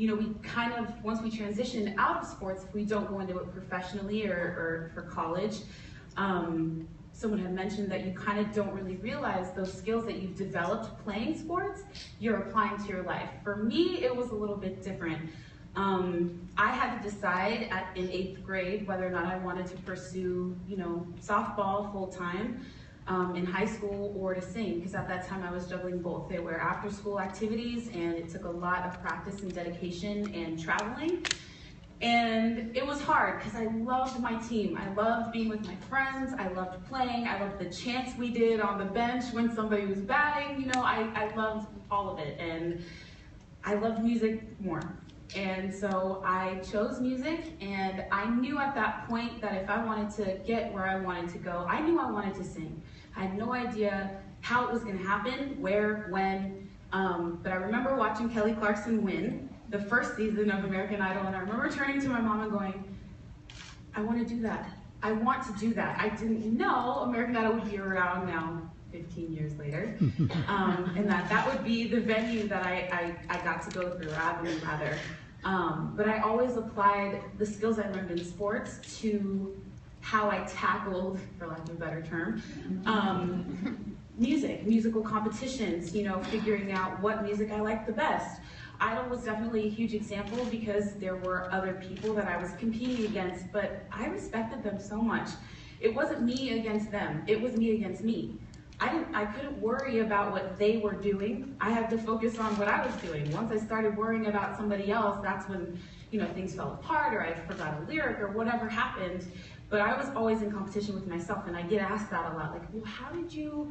you know, we kind of, once we transition out of sports, if we don't go into it professionally or for college, someone had mentioned that you kind of don't really realize those skills that you've developed playing sports, you're applying to your life. For me, it was a little bit different. I had to decide in 8th grade whether or not I wanted to pursue, you know, softball full time in high school or to sing, because at that time I was juggling both. They were after school activities and it took a lot of practice and dedication and traveling. And it was hard because I loved my team. I loved being with my friends. I loved playing. I loved the chants we did on the bench when somebody was batting. You know, I loved all of it. And I loved music more. And so I chose music, and I knew at that point that if I wanted to get where I wanted to go, I knew I wanted to sing. I had no idea how it was going to happen, where, when, but I remember watching Kelly Clarkson win the first season of American Idol, and I remember turning to my mom and going, I want to do that. I want to do that. I didn't know American Idol would be around now 15 years later, and that would be the venue that I got to go through, avenue rather. But I always applied the skills I learned in sports to how I tackled, for lack of a better term, musical competitions, you know, figuring out what music I liked the best. Idol was definitely a huge example because there were other people that I was competing against, but I respected them so much. It wasn't me against them, it was me against me. I couldn't worry about what they were doing. I had to focus on what I was doing. Once I started worrying about somebody else, that's when, you know, things fell apart or I forgot a lyric or whatever happened. But I was always in competition with myself, and I get asked that a lot, like, well, how did you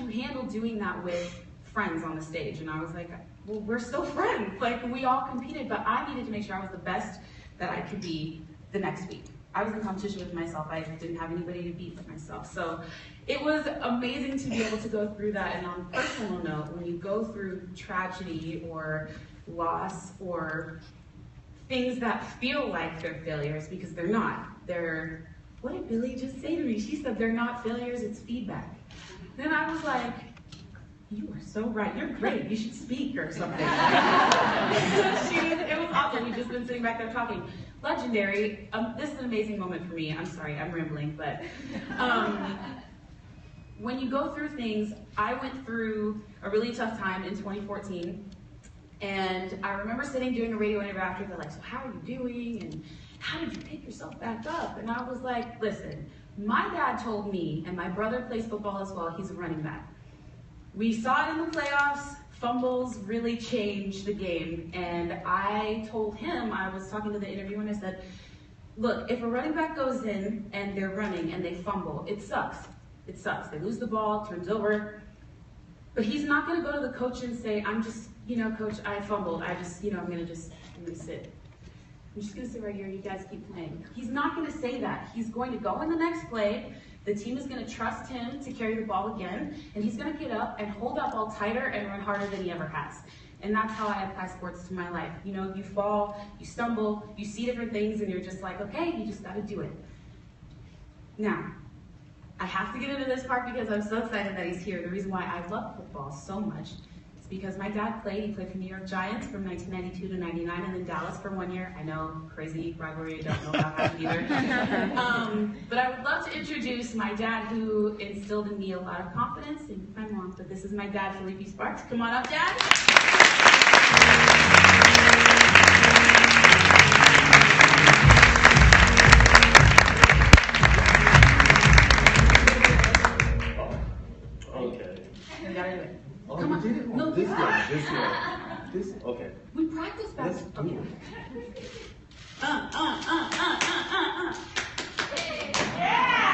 handle doing that with friends on the stage? And I was like, well, we're still friends. Like, we all competed, but I needed to make sure I was the best that I could be the next week. I was in competition with myself. I didn't have anybody to beat but myself. So it was amazing to be able to go through that. And on a personal note, when you go through tragedy or loss or things that feel like they're failures, because they're not. They're, what did Billy just say to me? She said, they're not failures, it's feedback. Then I was like, you are so right, you're great, you should speak or something. It was awesome, we've just been sitting back there talking. Legendary, this is an amazing moment for me. I'm sorry, I'm rambling, but when you go through things, I went through a really tough time in 2014, and I remember sitting doing a radio interview after, they're like, so how are you doing, and how did you pick yourself back up? And I was like, listen, my dad told me, and my brother plays football as well, he's a running back. We saw it in the playoffs, fumbles really changed the game, and I told him, I was talking to the interviewer and I said, look, if a running back goes in and they're running and they fumble, it sucks. It sucks. They lose the ball, turns over, but he's not gonna go to the coach and say, I'm just, you know, coach, I fumbled, I just, you know, I'm gonna sit. I'm just gonna sit right here, you guys keep playing. He's not gonna say that. He's going to go in the next play, the team is gonna trust him to carry the ball again, and he's gonna get up and hold that ball tighter and run harder than he ever has. And that's how I apply sports to my life. You know, you fall, you stumble, you see different things, and you're just like, okay, you just gotta do it. Now, I have to get into this part because I'm so excited that he's here. The reason why I love football so much is because my dad played. He played for New York Giants from 1992 to 99 and then Dallas for 1 year. I know, crazy rivalry, I don't know about that either. But I would love to introduce my dad, who instilled in me a lot of confidence, and my mom, but this is my dad, Phillippi Sparks. Come on up, Dad. Come on. No, this way. This, okay. We practiced that. Okay. Yeah!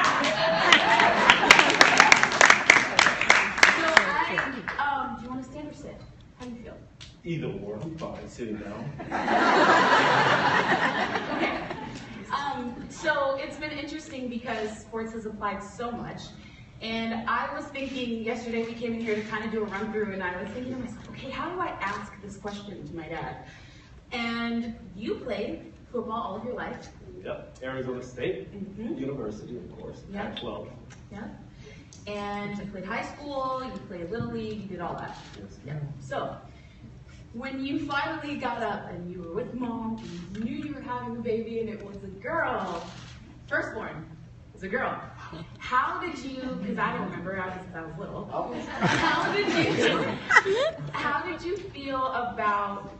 So do you want to stand or sit? How do you feel? Either or, I'm fine sitting down. Okay. So it's been interesting because sports has applied so much. And I was thinking, yesterday we came in here to kind of do a run through, and I was thinking to myself, okay, how do I ask this question to my dad? And you played football all of your life. Yep, Arizona State University, of course, yep. at 12. Yeah. And you played high school, you played Little League, you did all that. Yes. Yeah. So, when you finally got up and you were with mom, and you knew you were having a baby and it was a girl, firstborn was a girl. How did you, because I don't remember, I was little. How did you feel about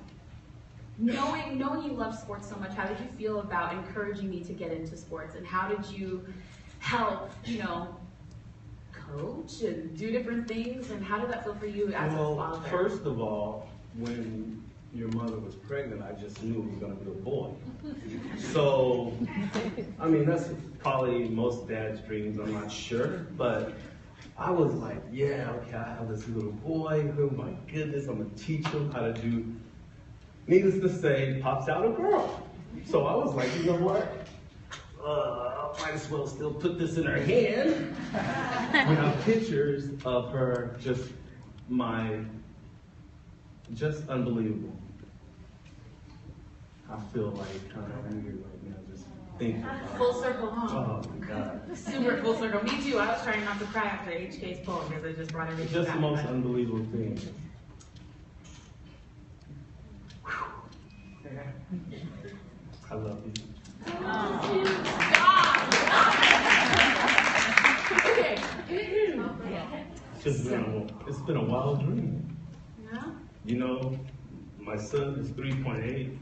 knowing you love sports so much? How did you feel about encouraging me to get into sports? And how did you help, coach and do different things? And how did that feel for you as a father? Well, first of all, when your mother was pregnant, I just knew it was going to be a boy. So, I mean, that's probably most dads' dreams, I'm not sure. But I was like, yeah, okay, I have this little boy. Oh my goodness, I'm going to teach him how to do. Needless to say, pops out a girl. So I was like, you know what? Might as well still put this in her hand. We have pictures of her, just unbelievable. I feel like kind of weird right now, just thinking about it. Full circle, huh? Oh my God. Super full circle. Me too. I was trying not to cry after HK's poem because it just brought everything Just back. the most unbelievable thing. I love you. It's been a wild dream. Yeah? You know, my son is 3.8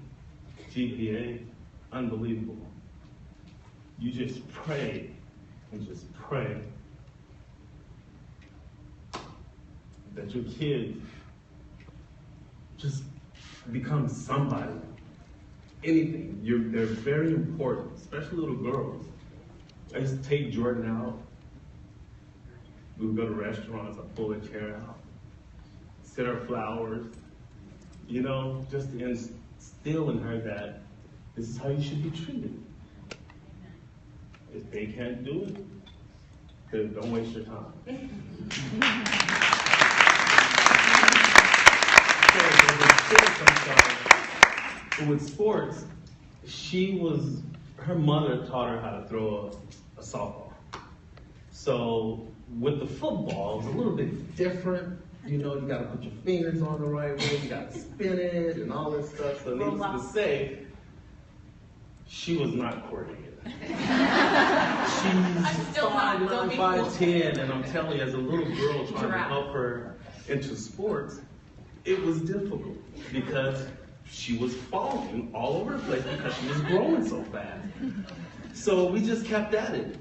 GPA, unbelievable. You just pray and just pray that your kid just becomes somebody. Anything. They're very important, especially little girls. I used to take Jordan out. We would go to restaurants, I'd pull her chair out, set her flowers, just to instill in her that this is how you should be treated. If they can't do it, then don't waste your time. With sports, her mother taught her how to throw a softball. So with the football, it's a little bit different. You got to put your fingers on the right way, you got to spin it and all this stuff. So needless to say, she was not coordinated. She's 5'9", 5'10", and I'm telling you, as a little girl trying to help her into sports, it was difficult because she was falling all over the place because she was growing so fast. So we just kept at it.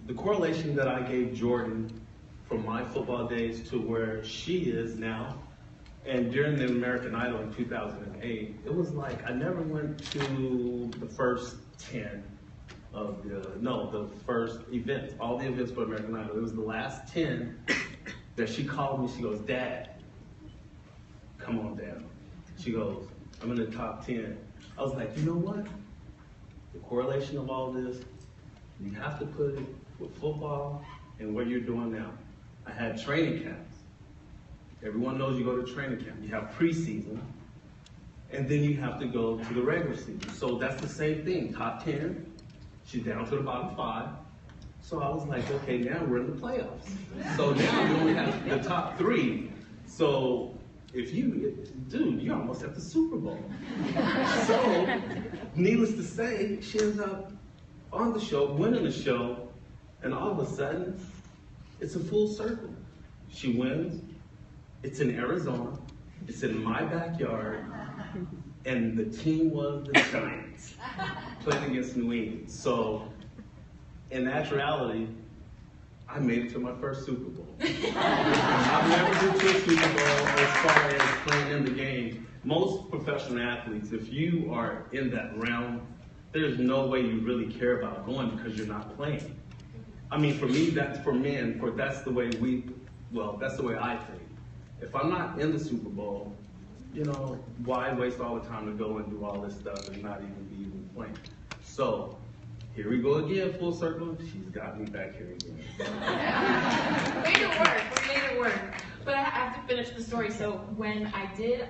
The correlation that I gave Jordan from my football days to where she is now, and during the American Idol in 2008, it was like I never went to the first 10 of the first events, all the events for American Idol. It was the last 10 that she called me. She goes, "Dad, come on down." She goes, "I'm in the top 10. I was like, you know what? The correlation of all this, you have to put it with football and what you're doing now. I had training camps. Everyone knows you go to training camp. You have preseason, and then you have to go to the regular season. So that's the same thing. Top 10, she's down to the bottom 5. So I was like, okay, now we're in the playoffs. So now we only have the top 3. So if you're almost at the Super Bowl. So, needless to say, she ends up on the show, winning the show, and all of a sudden, it's a full circle. She wins. It's in Arizona. It's in my backyard. And the team was the Giants, playing against New England. So, in actuality, I made it to my first Super Bowl. I've never been to a Super Bowl as far as playing in the game. Most professional athletes, if you are in that realm, there's no way you really care about going because you're not playing. I mean, for me, that's for men, that's the way that's the way I think. If I'm not in the Super Bowl, why waste all the time to go and do all this stuff and not even playing? So, here we go again, full circle. She's got me back here again. We made it work. But I have to finish the story. So when I did